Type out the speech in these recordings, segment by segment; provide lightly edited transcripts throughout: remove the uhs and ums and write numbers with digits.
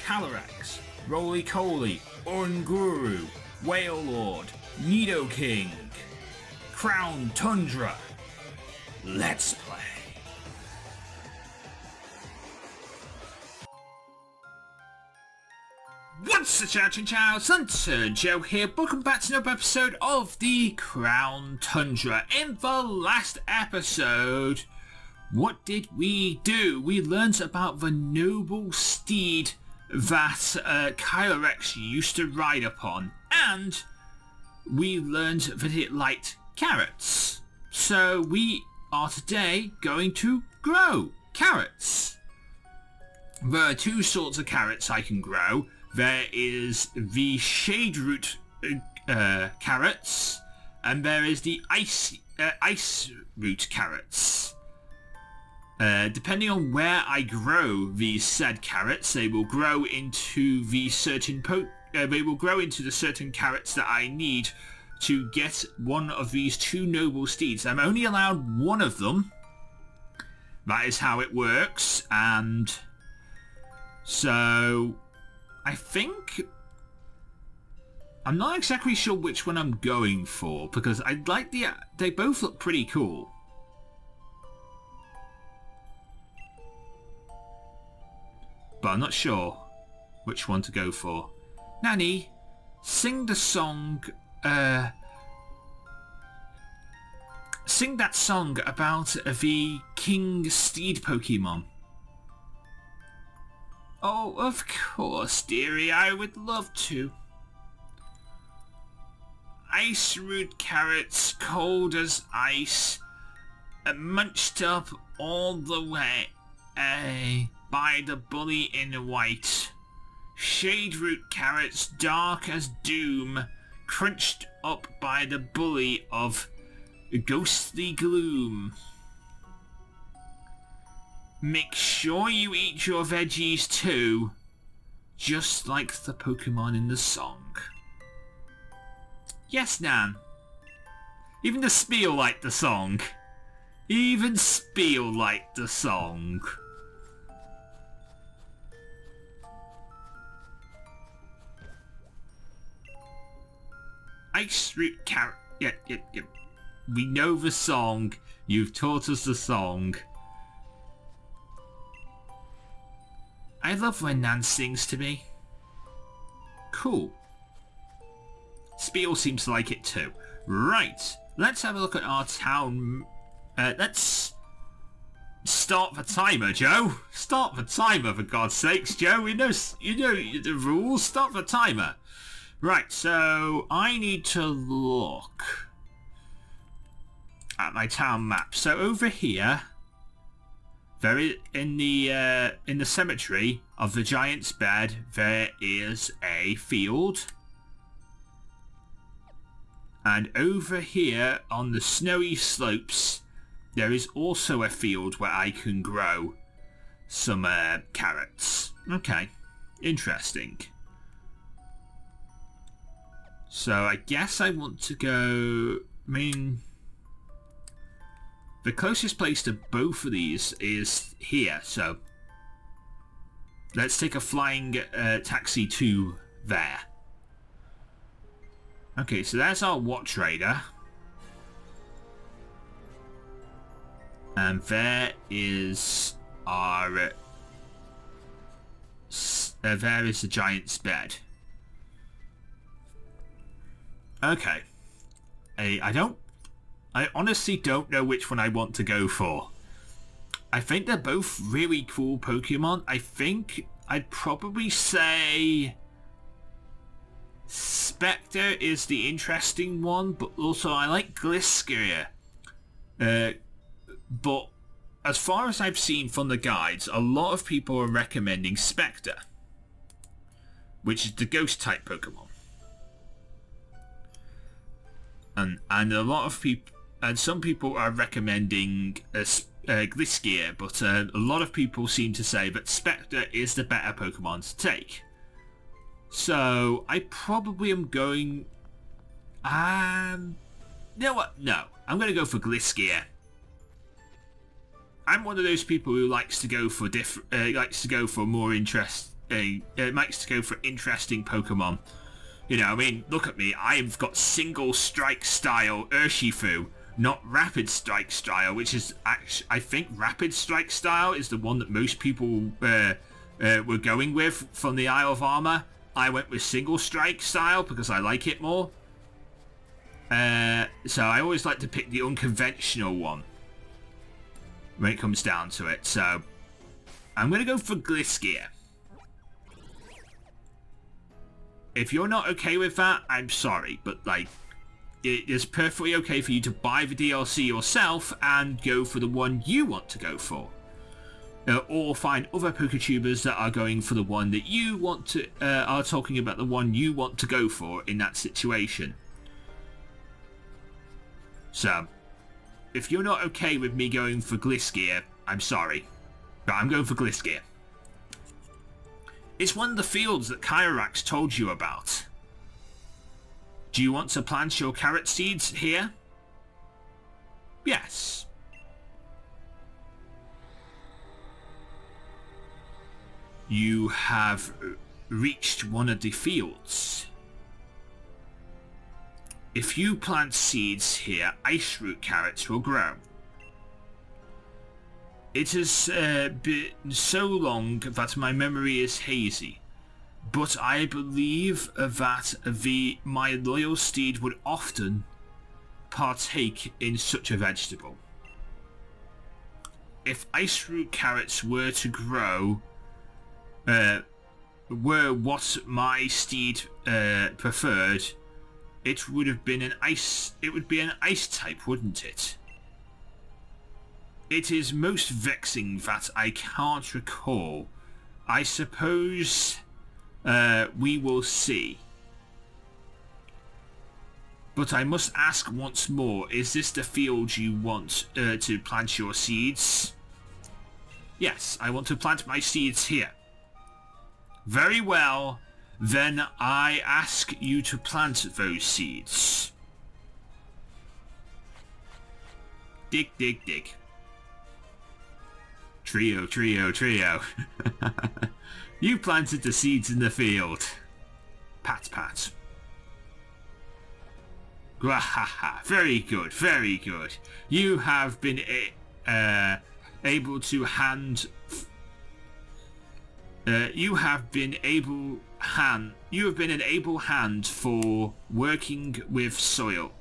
Calyrex, Roly-Coly, Unguru, Whale Lord, Nidoking, Crown Tundra. Let's play. What's the chow, Chinchow? LanturnJoe here. Welcome back to another episode of the Crown Tundra. In the last episode, what did we do? We learned about the noble steed that Calyrex used to ride upon, and we learned that it liked carrots. So we are today going to grow carrots. There are two sorts of carrots I can grow. There is the shade root carrots, and there is the ice root carrots. Depending on where I grow these said carrots, they will grow into the certain carrots that I need to get one of these two noble steeds. I'm only allowed one of them. That is how it works, and so I think I'm not exactly sure which one I'm going for, because I like they both look pretty cool. But I'm not sure which one to go for. Nanny, sing the song, sing that song about the King Steed Pokemon. Oh, of course, dearie, I would love to. Ice root carrots, cold as ice, munched up all the way by the bully in white. Shade root carrots, dark as doom, crunched up by the bully of ghostly gloom. Make sure you eat your veggies too, just like the Pokemon in the song. Yes, Nan. Even the Spiel liked the song. Even Spiel liked the song. Ice root carrot. Yeah. We know the song. You've taught us the song. I love when Nan sings to me. Cool. Spiel seems to like it too. Right, let's have a look at our town. Let's start the timer, Joe. Start the timer, for God's sakes, Joe. You know the rules. Start the timer. Right, so I need to look at my town map. So over here, there is in the cemetery of the Giant's Bed, there is a field. And over here on the snowy slopes, there is also a field where I can grow some carrots. Okay, interesting. So I guess I want to go, the closest place to both of these is here, so let's take a flying taxi to there. Okay, so that's our watch raider. And there is our... there is the Giant's Bed. Okay. I honestly don't know which one I want to go for. I think they're both really cool Pokemon. I think I'd probably say Spectre is the interesting one, but also I like Gliscor. But as far as I've seen from the guides, a lot of people are recommending Spectre, which is the ghost type Pokemon. And a lot of people, and some people are recommending Gliscor, but a lot of people seem to say that Spectre is the better Pokemon to take. So I probably am going. You know what? No, I'm going to go for Gliscor. I'm one of those people who likes to go for more interest likes to go for interesting Pokemon. You know, I mean, look at me. I've got single strike style Urshifu, not rapid strike style, which is actually, I think rapid strike style is the one that most people were going with from the Isle of Armor. I went with single strike style because I like it more. So I always like to pick the unconventional one when it comes down to it. So I'm going to go for Gliscor. If you're not okay with that, I'm sorry, but like, it is perfectly okay for you to buy the DLC yourself and go for the one you want to go for. Or find other Poketubers that are going for the one that you want to, are talking about the one you want to go for in that situation. So, if you're not okay with me going for Gliscor, I'm sorry, but I'm going for Gliscor. It's one of the fields that Kyrax told you about. Do you want to plant your carrot seeds here? Yes. You have reached one of the fields. If you plant seeds here, ice root carrots will grow. It has been so long that my memory is hazy, but I believe that my loyal steed would often partake in such a vegetable. If ice root carrots were to grow, were what my steed preferred, it would have been an ice. It would be an ice type, wouldn't it? It is most vexing that I can't recall. I suppose we will see. But I must ask once more, is this the field you want to plant your seeds? Yes, I want to plant my seeds here. Very well, then I ask you to plant those seeds. Dig, dig, dig. Trio, trio, trio. You planted the seeds in the field. Pat, pat. Gwahaha. Very good, very good. You have been able to hand... you have been an able hand for working with soil.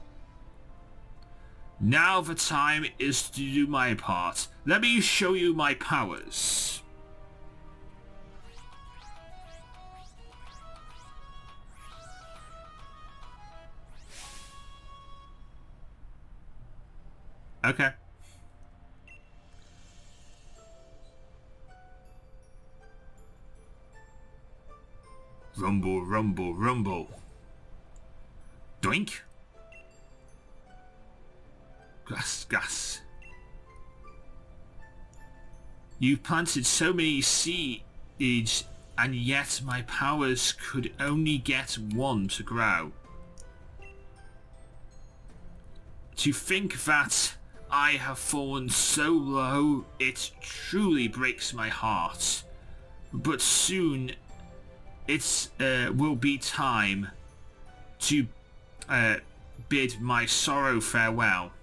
Now the time is to do my part. Let me show you my powers. Okay. Rumble, rumble, rumble. Doink. Gus, gus. You've planted so many seeds, and yet my powers could only get one to grow. To think that I have fallen so low, it truly breaks my heart. But soon it will be time to bid my sorrow farewell.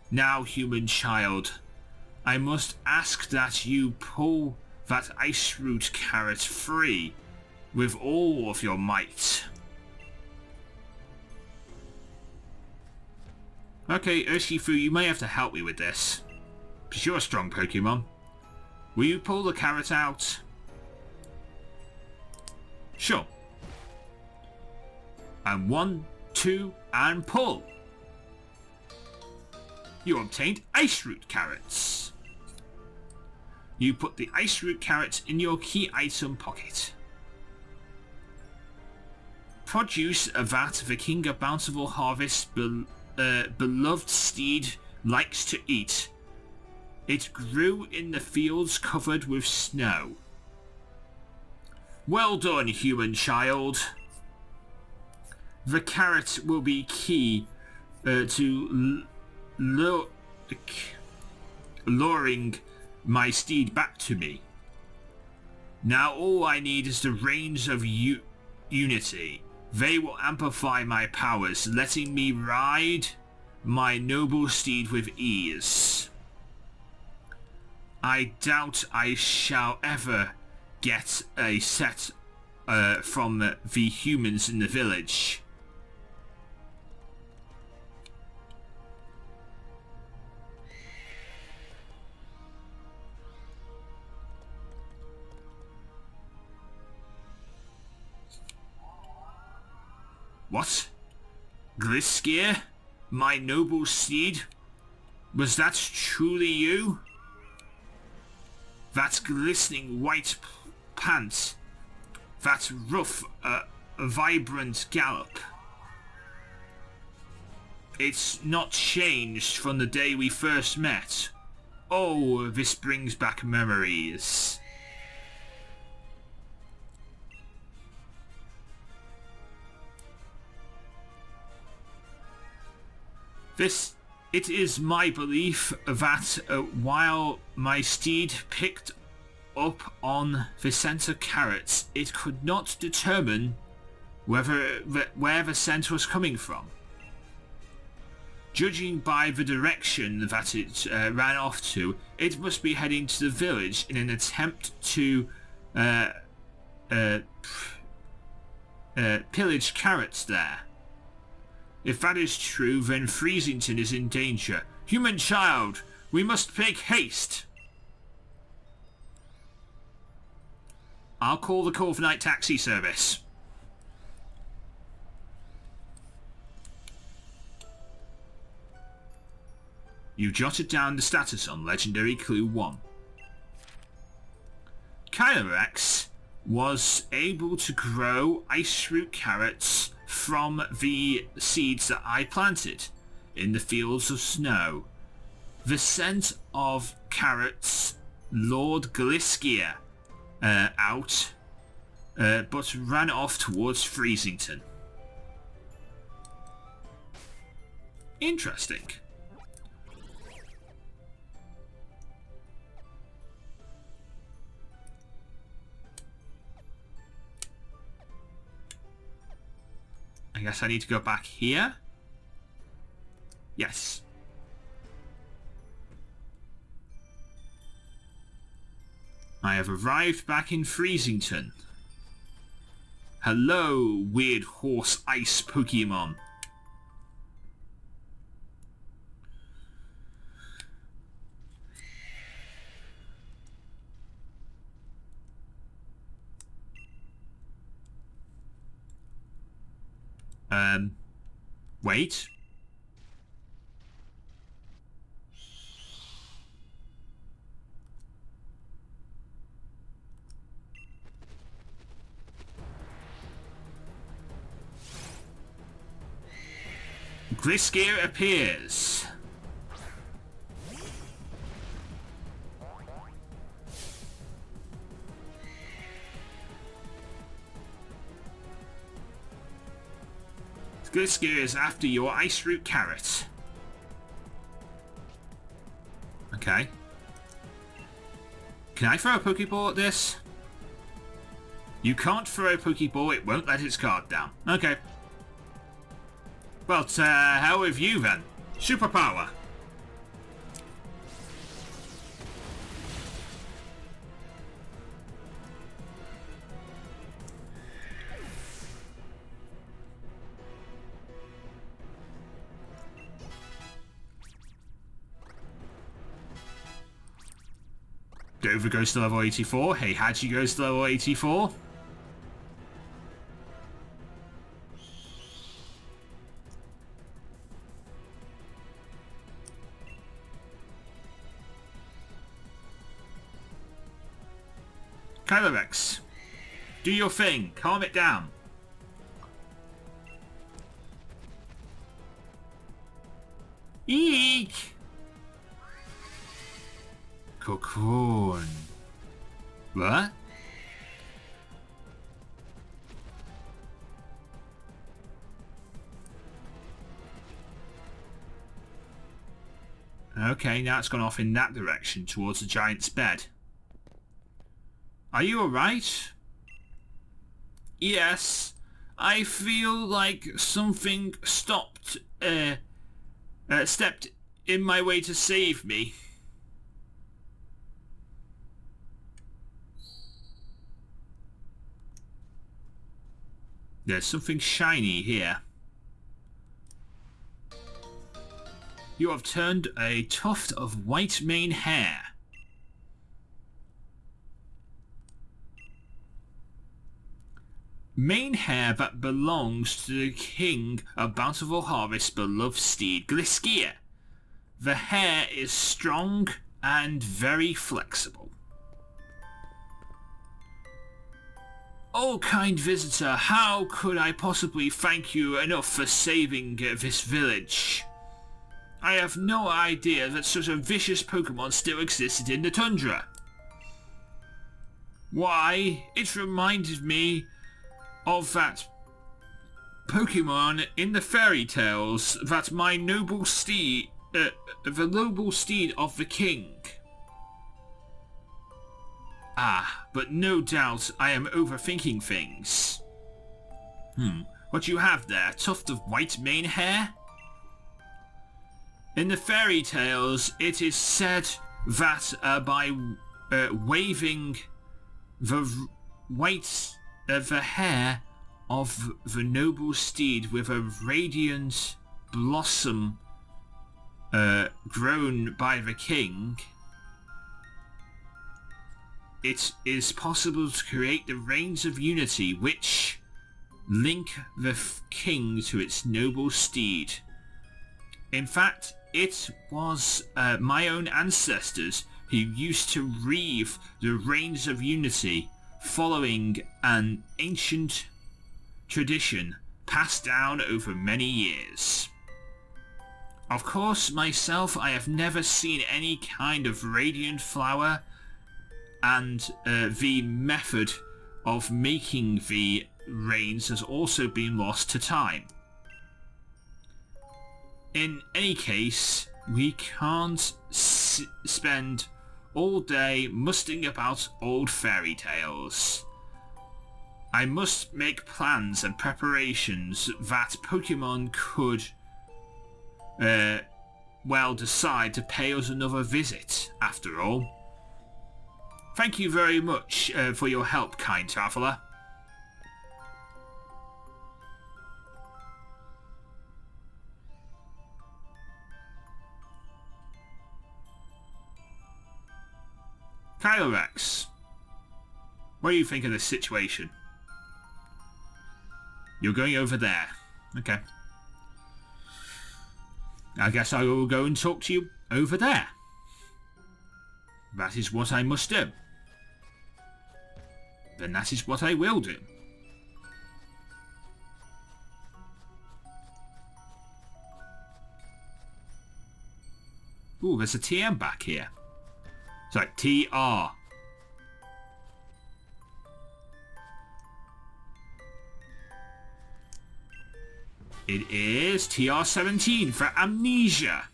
Now, human child, I must ask that you pull that ice root carrot free with all of your might. Okay, Urshifu, you may have to help me with this, because you're a strong Pokemon. Will you pull the carrot out? Sure. And 1, 2, and pull. You obtained ice root carrots. You put the ice root carrots in your key item pocket. Produce that the King of Bountiful Harvest beloved steed likes to eat. It grew in the fields covered with snow. Well done, human child. The carrot will be key to luring my steed back to me. Now all I need is the reins of unity. They will amplify my powers, letting me ride my noble steed with ease. I doubt I shall ever get a set from the humans in the village. What? Glisskier? My noble steed? Was that truly you? That glistening white pants. That rough, vibrant gallop. It's not changed from the day we first met. Oh, this brings back memories. It is my belief that while my steed picked up on the center carrots, it could not determine where the scent was coming from. Judging by the direction that it ran off to, it must be heading to the village in an attempt to pillage carrots there. If that is true, then Freezington is in danger. Human child, we must make haste. I'll call the Corviknight taxi service. You jotted down the status on Legendary Clue 1. Calyrex was able to grow ice root carrots from the seeds that I planted in the fields of snow. The scent of carrots lured Glisskier out, but ran off towards Freezington. Interesting. I guess I need to go back here. Yes. I have arrived back in Freezington. Hello, weird horse ice Pokemon. Wait. Glisskier appears. Glisskier is after your ice root carrot. Okay. Can I throw a Pokeball at this? You can't throw a Pokeball, it won't let its guard down. Okay. Well, hell with you then. Superpower. Dover goes to level 84. Hey, Hachi goes to level 84. Calyrex, do your thing. Calm it down. Eek! Cocoon. What? Okay, now it's gone off in that direction towards the giant's bed. Are you alright? Yes, I feel like something stepped in my way to save me. There's something shiny here. You have turned a tuft of white mane hair. Mane hair that belongs to the king of Bountiful Harvest's beloved steed, Gliskia. The hair is strong and very flexible. Oh, kind visitor, how could I possibly thank you enough for saving this village? I have no idea that such a vicious Pokemon still existed in the Tundra. Why, it reminded me of that Pokemon in the fairy tales, that my noble steed, the noble steed of the king. Ah, but no doubt I am overthinking things. What do you have there? A tuft of white mane hair? In the fairy tales, it is said that by waving the the hair of the noble steed with a radiant blossom grown by the king, it is possible to create the Reins of Unity which link the king to its noble steed. In fact, it was my own ancestors who used to weave the Reins of Unity following an ancient tradition passed down over many years. Of course, myself, I have never seen any kind of radiant flower, and the method of making the reins has also been lost to time. In any case, we can't spend all day musting about old fairy tales. I must make plans and preparations that Pokemon could decide to pay us another visit, after all. Thank you very much for your help, kind traveller. Kylorex, what do you think of this situation? You're going over there. Okay. I guess I will go and talk to you over there. That is what I must do. Then that is what I will do. Ooh, there's a TM back here. Sorry, TR. It is TR17 for Amnesia.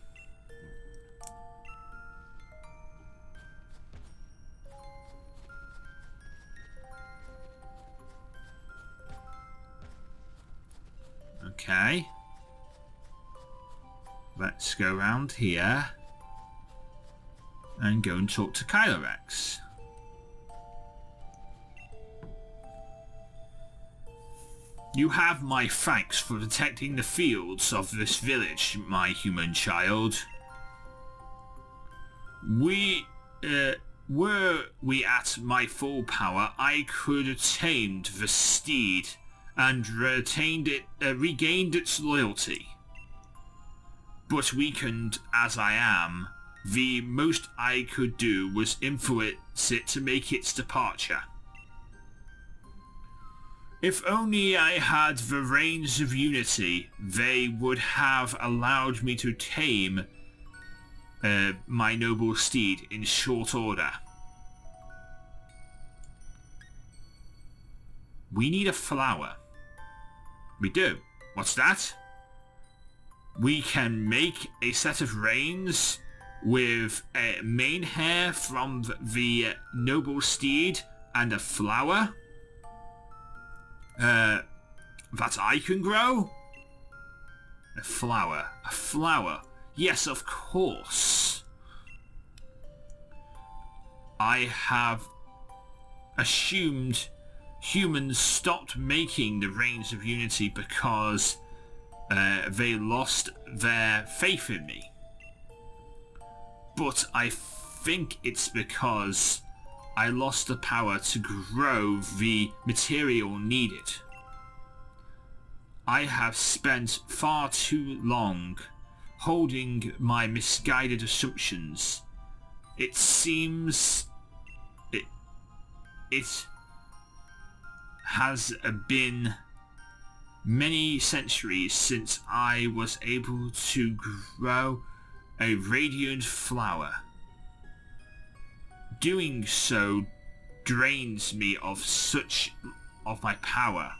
Okay. Let's go around here and go and talk to Kylorex. You have my thanks for protecting the fields of this village, my human child. Were we at my full power, I could have tamed the steed and regained its loyalty. But weakened as I am, the most I could do was influence it to make its departure. If only I had the Reins of Unity, they would have allowed me to tame my noble steed in short order. We need a flower. We do. What's that? We can make a set of reins with mane hair from the noble steed and a flower that I can grow? A flower. A flower. Yes, of course. I have assumed humans stopped making the Reigns of Unity because they lost their faith in me. But I think it's because I lost the power to grow the material needed. I have spent far too long holding my misguided assumptions. It seems it has been many centuries since I was able to grow a radiant flower. Doing so drains me of my power.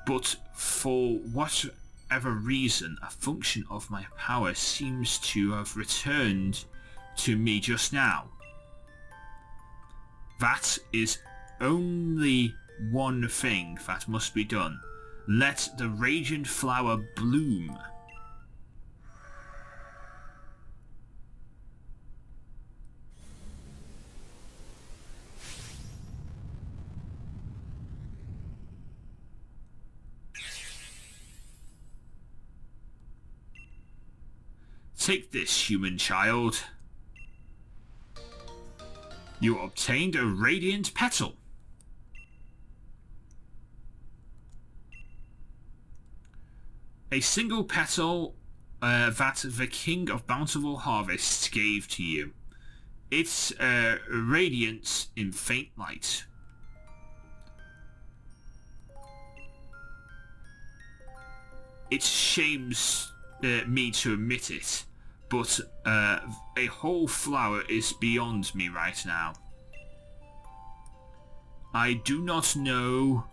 But for whatever reason, a function of my power seems to have returned to me just now. That is only one thing that must be done. Let the radiant flower bloom. Take this, human child. You obtained a radiant petal. A single petal that the King of Bountiful Harvests gave to you. Its radiance in faint light. It shames me to admit it, but a whole flower is beyond me right now. I do not know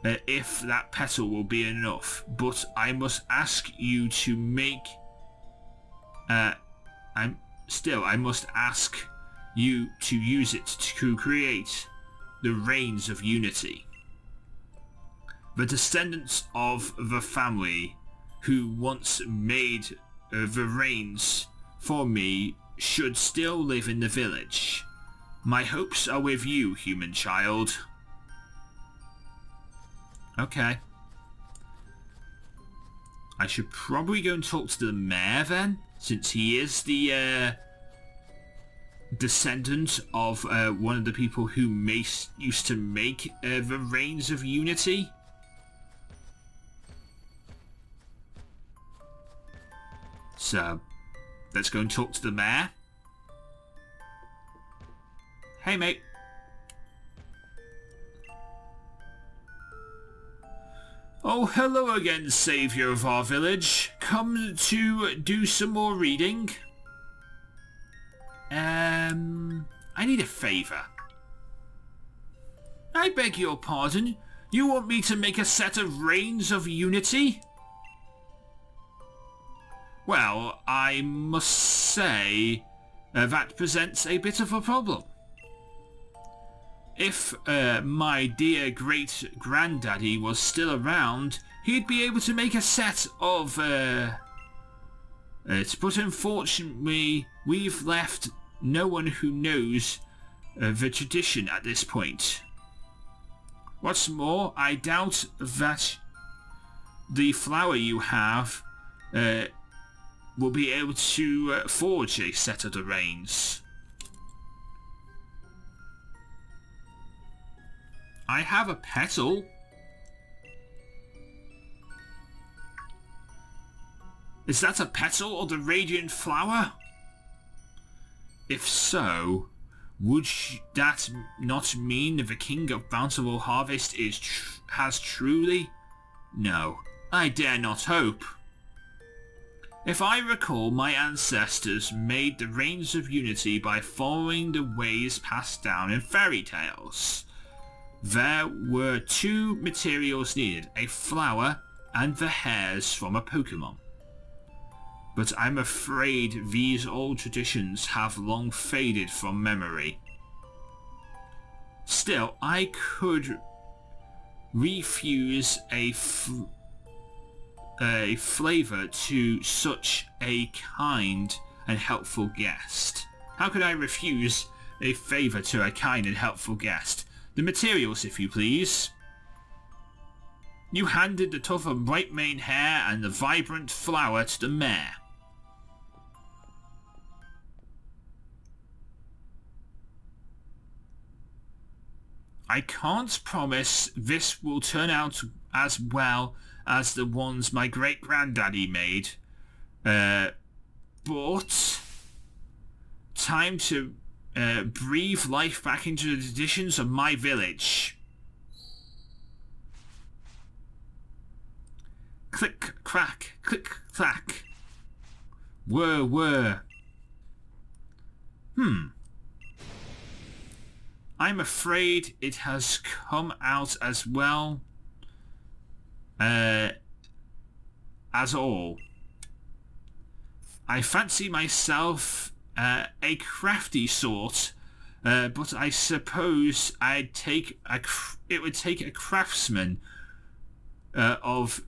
if that petal will be enough, but I must ask you to make... I must ask you to use it to create the Reigns of Unity. The descendants of the family who once made the Reigns for me should still live in the village. My hopes are with you, human child. Okay. I should probably go and talk to the mayor then, since he is the descendant of one of the people who used to make the Reigns of Unity. So, let's go and talk to the mayor. Hey, mate. Oh, hello again, saviour of our village. Come to do some more reading? I need a favour. I beg your pardon. You want me to make a set of Reigns of Unity? Well, I must say that presents a bit of a problem. If my dear great-granddaddy was still around, he'd be able to make a set of but unfortunately we've left no one who knows the tradition at this point. What's more, I doubt that the flower you have will be able to forge a set of the Reigns. I have a petal. Is that a petal or the radiant flower? If so, would that not mean that the King of Bountiful Harvest has truly? No, I dare not hope. If I recall, my ancestors made the Reigns of Unity by following the ways passed down in fairy tales. There were two materials needed, a flower and the hairs from a Pokémon. But I'm afraid these old traditions have long faded from memory. Still, I could refuse a flavor to such a kind and helpful guest. How could I refuse a favour to a kind and helpful guest? The materials, if you please. You handed the tough and bright mane hair and the vibrant flower to the mare. I can't promise this will turn out as well as the ones my great-granddaddy made, but time to breathe life back into the traditions of my village. Click, crack, click, clack. Whir, whir. I'm afraid it has come out as well as all. I fancy myself a crafty sort, but I suppose it would take a craftsman of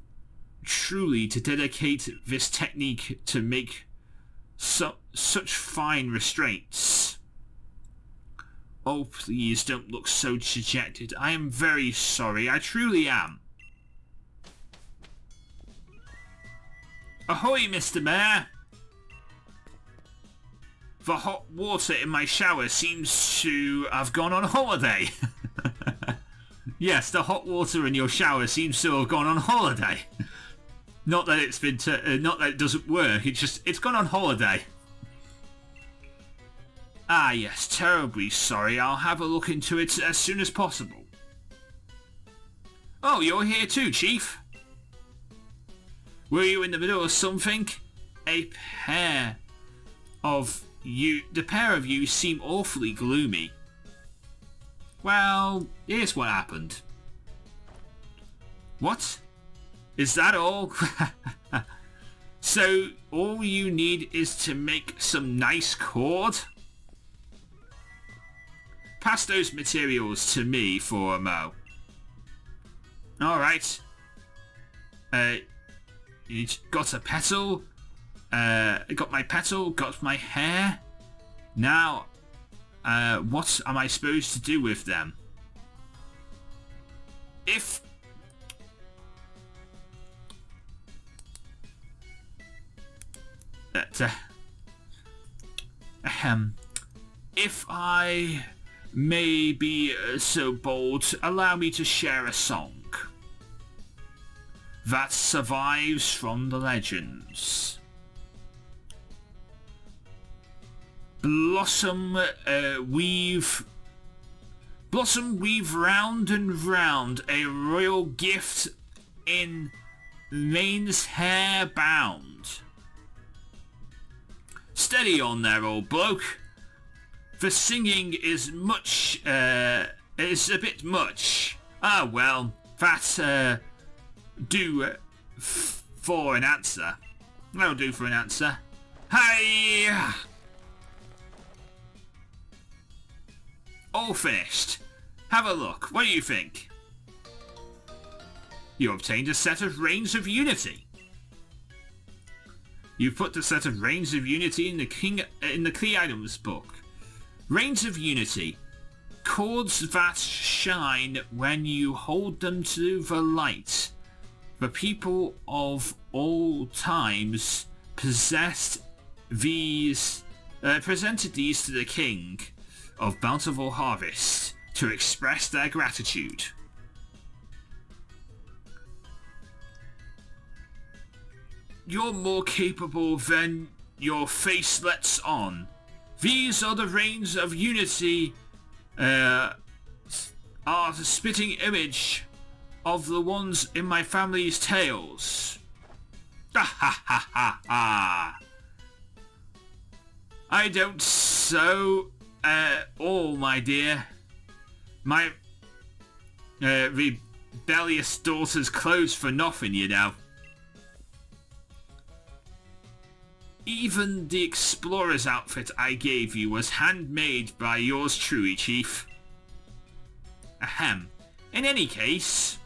truly to dedicate this technique to make such fine restraints. Oh, please don't look so dejected. I am very sorry. I truly am. Ahoy, Mr. Mayor! The hot water in my shower seems to have gone on holiday. Yes, the hot water in your shower seems to have gone on holiday. Not that it's been, not that it doesn't work. It's gone on holiday. Ah, yes, terribly sorry. I'll have a look into it as soon as possible. Oh, you're here too, Chief. Were you in the middle of something? The pair of you seem awfully gloomy. Well, here's what happened. What? Is that all? So, all you need is to make some nice cord? Pass those materials to me for a mo. Alright. You got a petal. Got my petal, got my hair. Now, what am I supposed to do with them? If I may be so bold, allow me to share a song that survives from the legends. Blossom weave round and round, a royal gift in mane's hair bound. Steady on there, old bloke. The singing is much, is a bit much. Ah, well, that's, do for an answer. That'll do for an answer. Hey! All finished. Have a look. What do you think? You obtained a set of Reigns of Unity. You've put the set of Reigns of Unity in the key items book. Reigns of Unity. Cords that shine when you hold them to the light. The people of all times presented these to the king of bountiful harvest to express their gratitude. You're more capable than your face lets on. These are the Reigns of Unity, are the spitting image of the ones in my family's tales. Ha ha ha ha ha! I don't sew all, my dear. My rebellious daughter's clothes for nothing, you know. Even the explorer's outfit I gave you was handmade by yours truly, Chief. Ahem. In any case,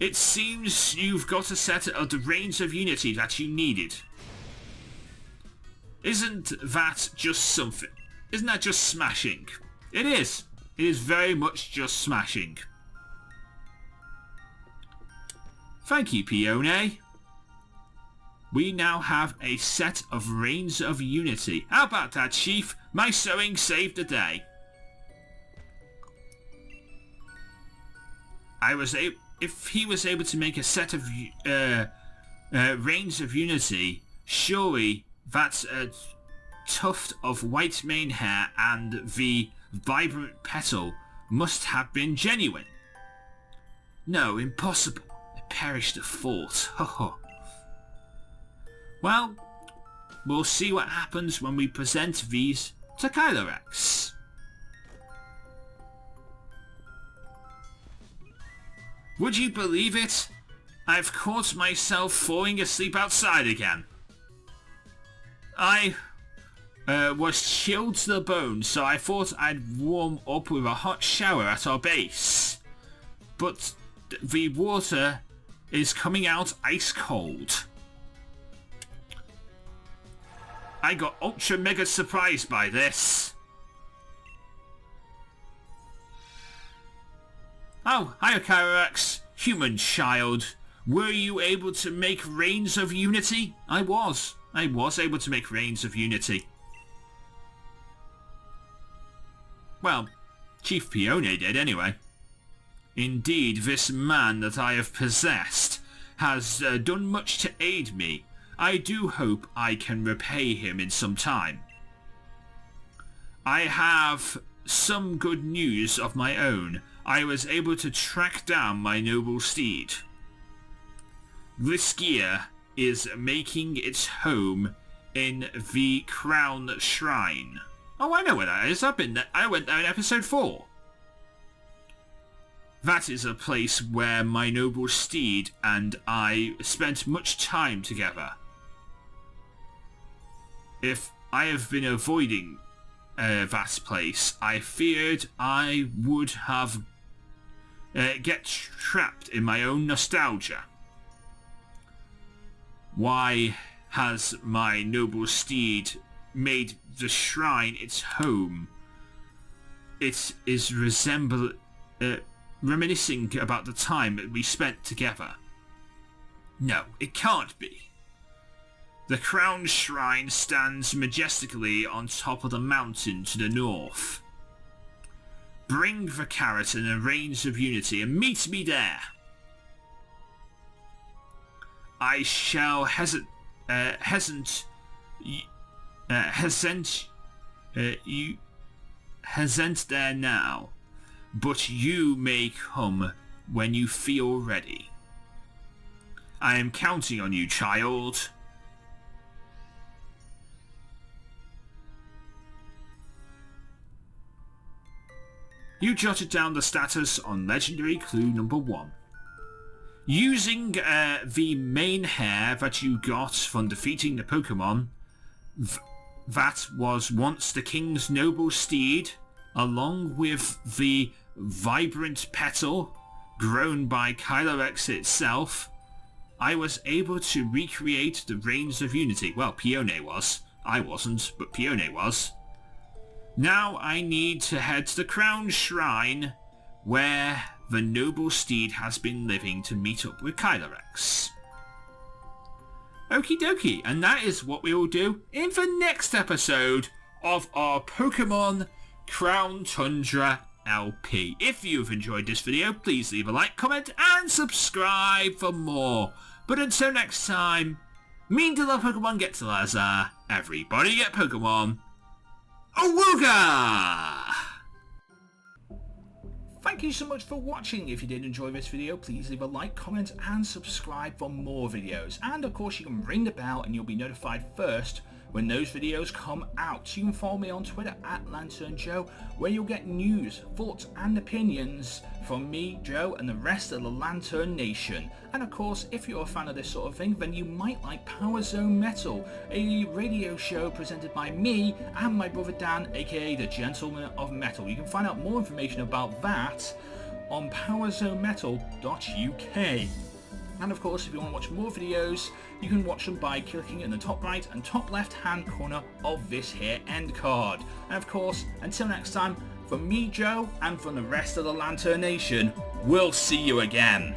it seems you've got a set of the reins of unity that you needed. Isn't that just something? Isn't that just smashing? It is. It is very much just smashing. Thank you, Peony. We now have a set of reins of unity. How about that, Chief? My sewing saved the day. If he was able to make a set of reins of unity, surely that tuft of white mane hair and the vibrant petal must have been genuine. No, impossible. It perished at thought. Well, we'll see what happens when we present these to Kylorex. Would you believe it? I've caught myself falling asleep outside again. I was chilled to the bone, so I thought I'd warm up with a hot shower at our base. But the water is coming out ice cold. I got ultra mega surprised by this. Oh, hiya Kylorex, human child. Were you able to make reins of unity? I was able to make reins of unity. Well, Chief Peony did anyway. Indeed, this man that I have possessed has done much to aid me. I do hope I can repay him in some time. I have some good news of my own. I was able to track down my noble steed. This gear is making its home in the Crown Shrine. Oh, I know where that is. I went there in episode 4. That is a place where my noble steed and I spent much time together. If I have been avoiding that place, I feared I would have get trapped in my own nostalgia. Why has my noble steed made the shrine its home? It is reminiscing about the time that we spent together. No, it can't be. The Crown Shrine stands majestically on top of the mountain to the north. Bring the carrot and the reins of unity and meet me there. I shall hesent there now, but you may come when you feel ready. I am counting on you, child. You jotted down the status on legendary clue number 1. Using the main hair that you got from defeating the Pokémon, that was once the King's noble steed, along with the vibrant petal grown by Kylorex itself, I was able to recreate the reins of unity. Well, Peony was. I wasn't, but Peony was. Now I need to head to the Crown Shrine, where the noble steed has been living, to meet up with Kylorex. Okie dokie, and that is what we will do in the next episode of our Pokemon Crown Tundra LP. If you've enjoyed this video, please leave a like, comment, and subscribe for more. But until next time, mean to love Pokemon, get to Lazar, everybody get Pokemon. Awooga! Thank you so much for watching. If you did enjoy this video, please leave a like, comment, and subscribe for more videos. And of course, you can ring the bell and you'll be notified first when those videos come out. You can follow me on Twitter at LanturnJoe, where you'll get news, thoughts and opinions from me, Joe, and the rest of the Lantern Nation. And of course, if you're a fan of this sort of thing, then you might like Power Zone Metal, a radio show presented by me and my brother Dan, aka the Gentleman of Metal. You can find out more information about that on powerzonemetal.uk. And of course, if you want to watch more videos, you can watch them by clicking in the top right and top left hand corner of this here end card. And of course, until next time, from me, Joe, and from the rest of the Lantern Nation, we'll see you again.